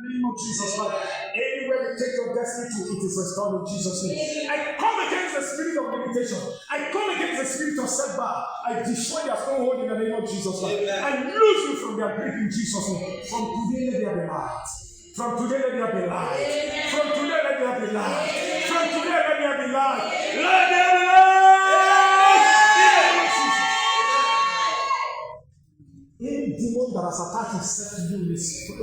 the name of Jesus Christ. Anywhere they take your destiny to, it is restored in Jesus' name. I come against the spirit of limitation. I come against the spirit of setback. I destroy their stronghold in the name of Jesus Christ. I loose you from their grip in Jesus' name. From today, let there be light. From today, let there be light. From today, let there be light. From today, let there be light. Let there be light. Any demon that has attacked himself to you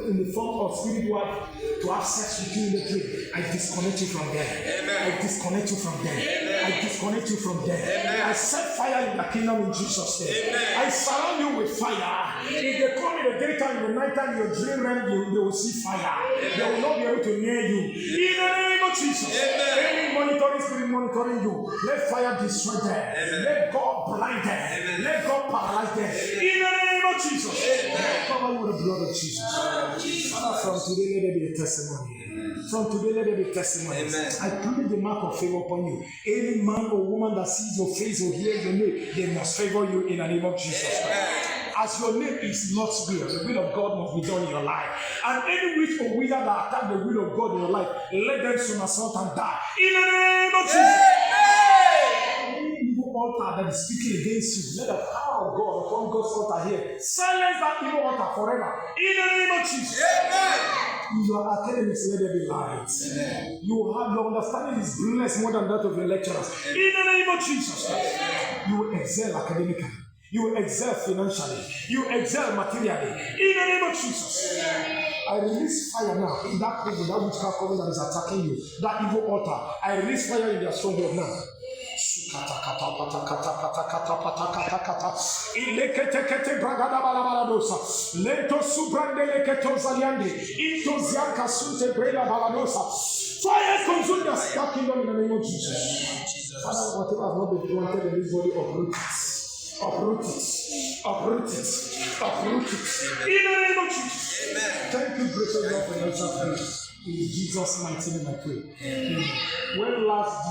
in the form of spirit wife to have sex with you in the dream, I disconnect you from them. I disconnect you from them. I disconnect you from them. I set fire in the kingdom in Jesus' name. I surround you with fire. If they come in the daytime, in the nighttime, your dream realm, they will see fire. They will not be able to near you. In the name of Jesus. Any monitoring spirit monitoring you, let fire destroy them. Let God blind them. Let God paralyze them. In the name of Jesus. Cover you with the blood of Jesus. Father, from today, let there be a testimony. From today, let there be testimonies. I plead the mark of favor upon you. Any man or woman that sees your face or hears your name, they must favor you in the name of Jesus Christ. As your name is Lord's will, the will of God must be done in your life. And any witch or wizard that attack the will of God in your life, let them somersault and die. In the name of Jesus. Any evil altar that is speaking against you, let the power of God upon God's altar here silence that evil altar forever. In the name of Jesus. In your academics, let there be light. You have your understanding is blessed more than that of your lecturers. In the name of Jesus. You will excel academically. You will excel financially. You will excel materially. In the name of Jesus. I release fire now in that coven, that witchcraft coven that is attacking you, that evil altar. I release fire in their stronghold now. Fire consume the kingdom in the name of Jesus. Father, whatever has not been planted in this body, uproot it. Uproot it. Uproot it. Uproot it. In the name of Jesus. Thank you, gracious God, for your answer. In Jesus' mighty name I pray. When last